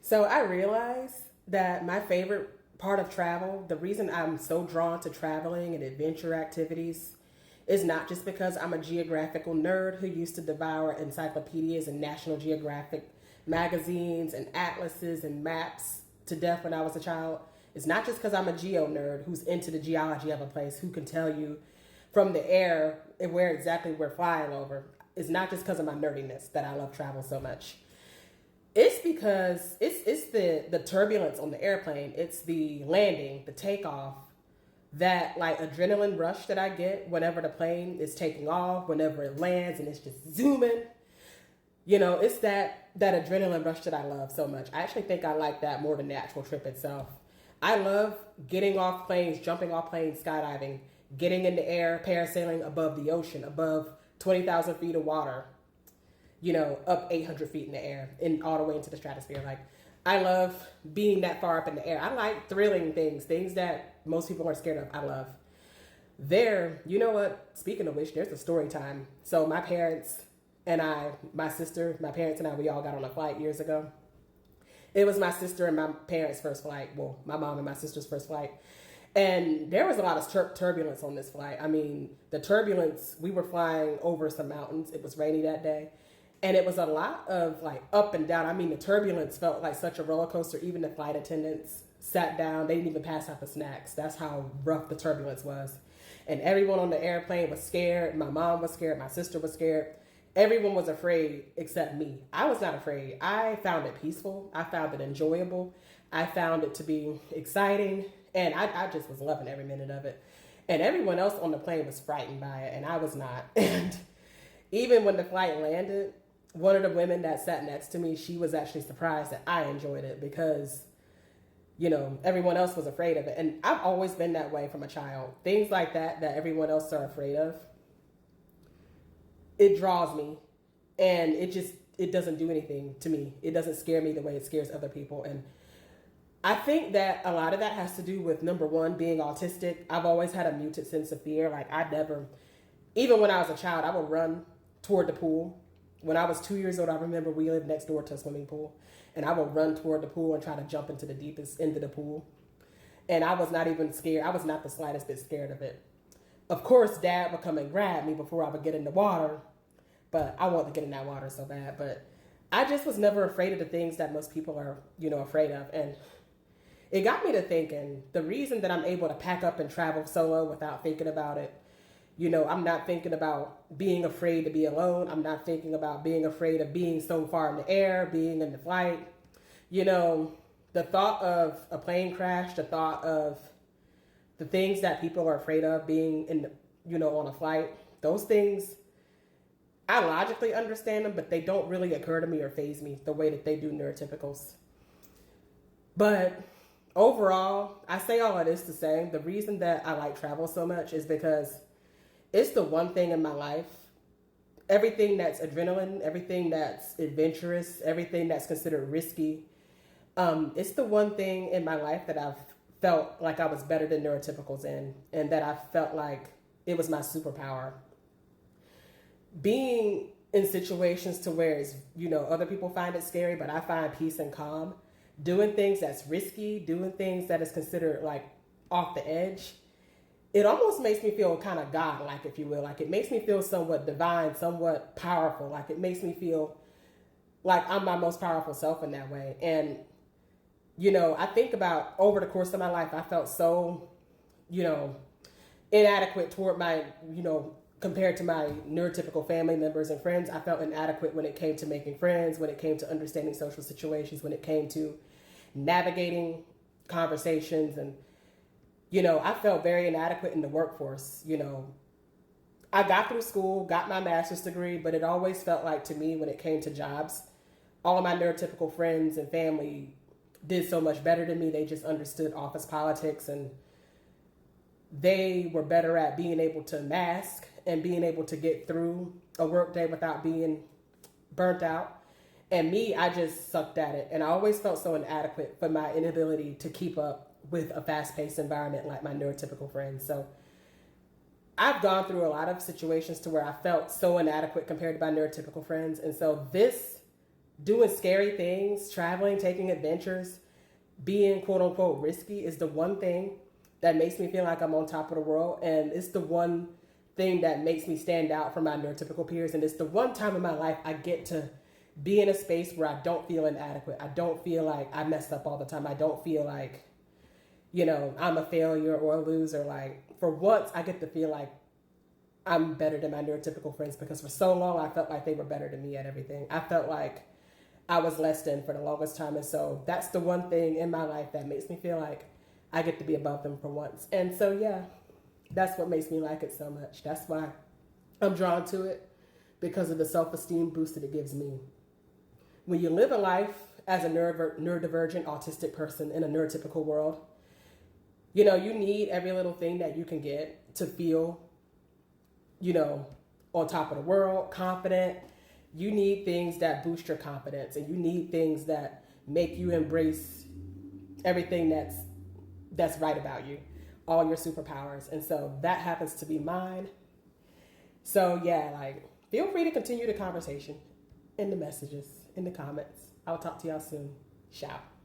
So I realized that my favorite part of travel, the reason I'm so drawn to traveling and adventure activities, is not just because I'm a geographical nerd who used to devour encyclopedias and National Geographic magazines and atlases and maps to death when I was a child. It's not just because I'm a geo nerd who's into the geology of a place who can tell you from the air where exactly we're flying over. It's not just because of my nerdiness that I love travel so much. It's because it's the turbulence on the airplane. It's the landing, the takeoff, that like adrenaline rush that I get whenever the plane is taking off, whenever it lands and it's just zooming. It's that adrenaline rush that I love so much. I actually think I like that more than the actual trip itself. I love getting off planes, jumping off planes, skydiving, getting in the air, parasailing above the ocean, above 20,000 feet of water, up 800 feet in the air and all the way into the stratosphere. Like, I love being that far up in the air. I like thrilling things that most people are scared of. I love. You know what? Speaking of which, there's a story time. So my parents and I, my sister, my parents and I, we all got on a flight years ago. It was my sister and my parents' first flight. Well, my mom and my sister's first flight. And there was a lot of turbulence on this flight. I mean, the turbulence, we were flying over some mountains. It was rainy that day. And it was a lot of like up and down. I mean, the turbulence felt like such a roller coaster. Even the flight attendants sat down. They didn't even pass out the snacks. That's how rough the turbulence was. And everyone on the airplane was scared. My mom was scared. My sister was scared. Everyone was afraid except me. I was not afraid. I found it peaceful. I found it enjoyable. I found it to be exciting. And I just was loving every minute of it. And everyone else on the plane was frightened by it. And I was not. And even when the flight landed, one of the women that sat next to me, she was actually surprised that I enjoyed it because, everyone else was afraid of it. And I've always been that way from a child. Things like that everyone else are afraid of, it draws me, and it doesn't do anything to me. It doesn't scare me the way it scares other people. And I think that a lot of that has to do with, number one, being autistic. I've always had a muted sense of fear. Like, even when I was a child, I would run toward the pool. When I was 2 years old, I remember we lived next door to a swimming pool, and I would run toward the pool and try to jump into the deepest end of the pool. And I was not even scared. I was not the slightest bit scared of it. Of course, Dad would come and grab me before I would get in the water, but I wanted to get in that water so bad. But I just was never afraid of the things that most people are, afraid of. And it got me to thinking, the reason that I'm able to pack up and travel solo without thinking about it, I'm not thinking about being afraid to be alone. I'm not thinking about being afraid of being so far in the air, being in the flight. The thought of a plane crash, the thought of the things that people are afraid of being on a flight, those things, I logically understand them, but they don't really occur to me or faze me the way that they do neurotypicals. But overall, I say all of this to say the reason that I like travel so much is because it's the one thing in my life, everything that's adrenaline, everything that's adventurous, everything that's considered risky. It's the one thing in my life that I've felt like I was better than neurotypicals in, and that I felt like it was my superpower. Being in situations to where it's, other people find it scary, but I find peace and calm. Doing things that's risky, doing things that is considered like off the edge, it almost makes me feel kind of godlike, if you will. Like, it makes me feel somewhat divine, somewhat powerful. Like, it makes me feel like I'm my most powerful self in that way. And, I think about over the course of my life, I felt so, inadequate toward my, compared to my neurotypical family members and friends. I felt inadequate when it came to making friends, when it came to understanding social situations, when it came to navigating conversations. And I felt very inadequate in the workforce. I got through school, got my master's degree, but it always felt like, to me, when it came to jobs, all of my neurotypical friends and family did so much better than me. They just understood office politics, and they were better at being able to mask and being able to get through a workday without being burnt out. And me, I just sucked at it. And I always felt so inadequate for my inability to keep up with a fast-paced environment like my neurotypical friends. So I've gone through a lot of situations to where I felt so inadequate compared to my neurotypical friends. And so this doing scary things, traveling, taking adventures, being quote unquote risky is the one thing that makes me feel like I'm on top of the world. And it's the one thing that makes me stand out from my neurotypical peers. And it's the one time in my life I get to be in a space where I don't feel inadequate. I don't feel like I messed up all the time. I don't feel like, I'm a failure or a loser. Like, for once, I get to feel like I'm better than my neurotypical friends, because for so long I felt like they were better than me at everything. I felt like I was less than for the longest time. And so that's the one thing in my life that makes me feel like I get to be above them for once. And so, yeah, that's what makes me like it so much. That's why I'm drawn to it, because of the self-esteem boost that it gives me. When you live a life as a neurodivergent autistic person in a neurotypical world, you need every little thing that you can get to feel, on top of the world, confident. You need things that boost your confidence, and you need things that make you embrace everything that's right about you, all your superpowers. And so that happens to be mine. So yeah, like, feel free to continue the conversation in the messages, in the comments. I'll talk to y'all soon. Ciao.